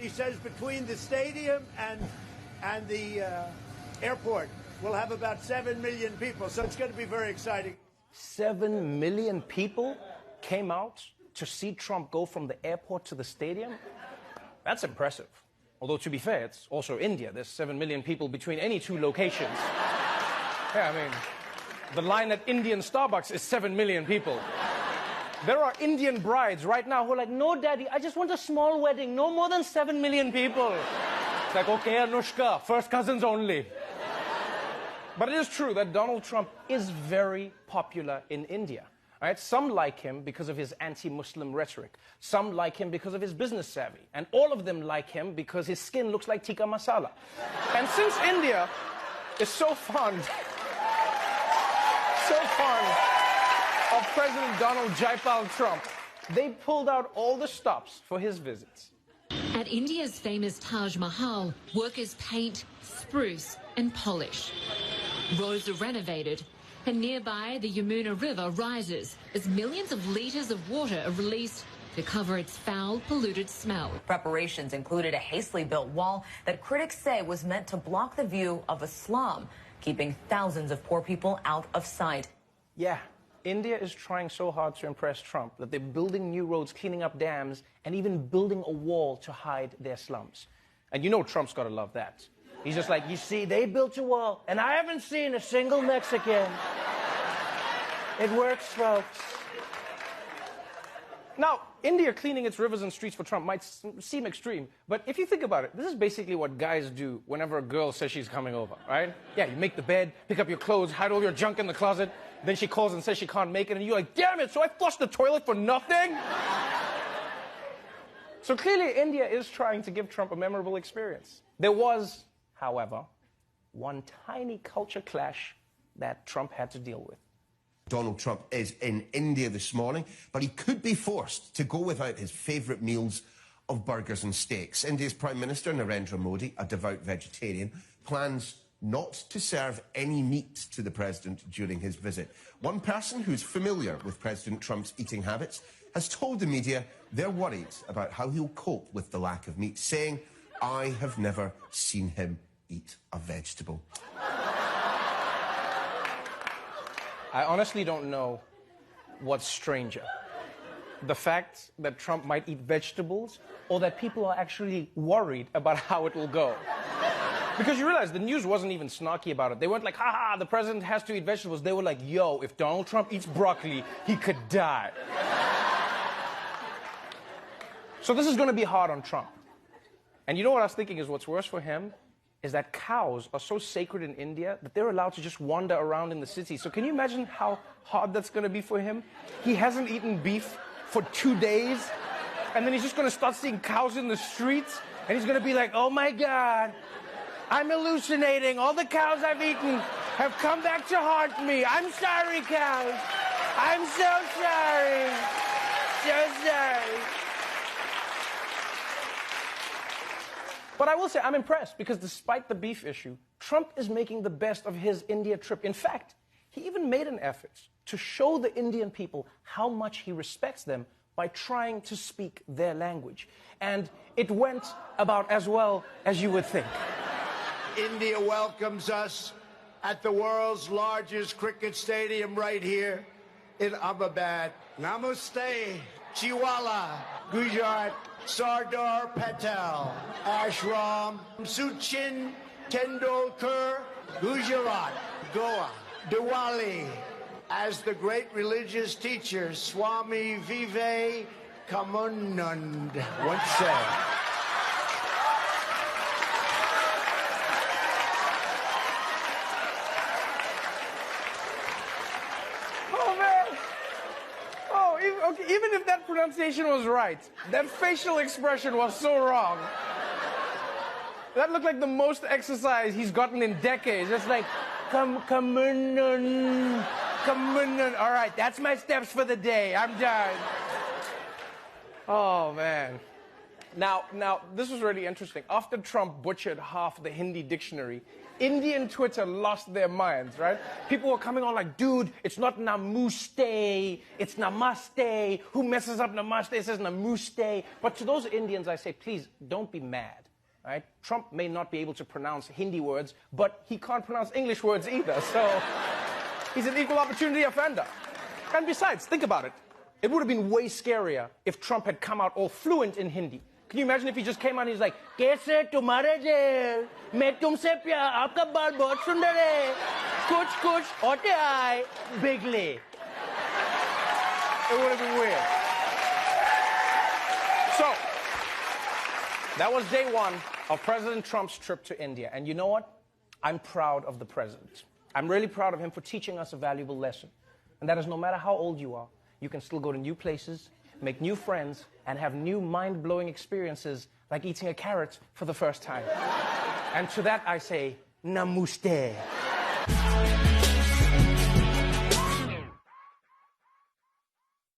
He says between the stadium and the airport, we'll have about 7 million people. So it's going to be very exciting. 7 million people came out to see Trump go from the airport to the stadium? That's impressive. Although, to be fair, it's also India. There's 7 million people between any two locations. Yeah, I mean, the line at Indian Starbucks is 7 million people. There are Indian brides right now who are like, no, Daddy, I just want a small wedding. No more than 7 million people. It's like, okay, Anushka, first cousins only. But it is true that Donald Trump is very popular in India. Right? Some like him because of his anti-Muslim rhetoric. Some like him because of his business savvy. And all of them like him because his skin looks like tikka masala. And since India is so fond of President Donald Jaipal Trump, they pulled out all the stops for his visits. At India's famous Taj Mahal, workers paint, spruce and polish. Roads are renovated, and nearby the Yamuna River rises as millions of litres of water are released to cover its foul, polluted smell. Preparations included a hastily built wall that critics say was meant to block the view of a slum, keeping thousands of poor people out of sight. Yeah, India is trying so hard to impress Trump that they're building new roads, cleaning up dams, and even building a wall to hide their slums. And you know Trump's got to love that. He's just like, you see, they built a wall, and I haven't seen a single Mexican. It works, folks. Now, India cleaning its rivers and streets for Trump might seem extreme, but if you think about it, this is basically what guys do whenever a girl says she's coming over, right? Yeah, you make the bed, pick up your clothes, hide all your junk in the closet, then she calls and says she can't make it, and you're like, damn it, so I flushed the toilet for nothing? So clearly, India is trying to give Trump a memorable experience. There was, however, one tiny culture clash that Trump had to deal with. Donald Trump is in India this morning, but he could be forced to go without his favourite meals of burgers and steaks. India's Prime Minister, Narendra Modi, a devout vegetarian, plans not to serve any meat to the president during his visit. One person who's familiar with President Trump's eating habits has told the media they're worried about how he'll cope with the lack of meat, saying, "I have never seen him eat a vegetable." I honestly don't know what's stranger. The fact that Trump might eat vegetables, or that people are actually worried about how it will go. Because you realize the news wasn't even snarky about it. They weren't like, ha, the president has to eat vegetables. They were like, yo, if Donald Trump eats broccoli, he could die. So this is going to be hard on Trump. And you know what I was thinking is what's worse for him is that cows are so sacred in India that they're allowed to just wander around in the city. So can you imagine how hard that's going to be for him? He hasn't eaten beef for 2 days, and then he's just going to start seeing cows in the streets, and he's going to be like, oh my God, I'm hallucinating. All the cows I've eaten have come back to haunt me. I'm sorry, cows. I'm so sorry. So sorry. But I will say I'm impressed because despite the beef issue, Trump is making the best of his India trip. In fact, he even made an effort to show the Indian people how much he respects them by trying to speak their language. And it went about as well as you would think. India welcomes us at the world's largest cricket stadium right here in Ahmedabad. Namaste, Chiwala, Gujarat, Sardar Patel, Ashram, Sachin Tendulkar, Gujarat, Goa, Diwali. As the great religious teacher Swami Vivekanand once said. Even if that pronunciation was right, that facial expression was so wrong. That looked like the most exercise he's gotten in decades. It's like, come on. All right, that's my steps for the day. I'm done. Oh, man. Now, this was really interesting. After Trump butchered half the Hindi dictionary, Indian Twitter lost their minds, right? People were coming on like, dude, it's not namaste, it's namaste. Who messes up namaste? It says namaste. But to those Indians, I say, please, don't be mad, right? Trump may not be able to pronounce Hindi words, but he can't pronounce English words either, so he's an equal opportunity offender. And besides, think about it. It would have been way scarier if Trump had come out all fluent in Hindi. Can you imagine if he just came out and he's like, "Kaise tumhare jail? Main tumse pyar, aapka baal bahut sundar hai. Kuch kuch hote aaye, bigly." It would have been weird. So, that was day one of President Trump's trip to India. And you know what? I'm proud of the president. I'm really proud of him for teaching us a valuable lesson. And that is, no matter how old you are, you can still go to new places, make new friends, and have new mind-blowing experiences like eating a carrot for the first time. And to that I say, namaste.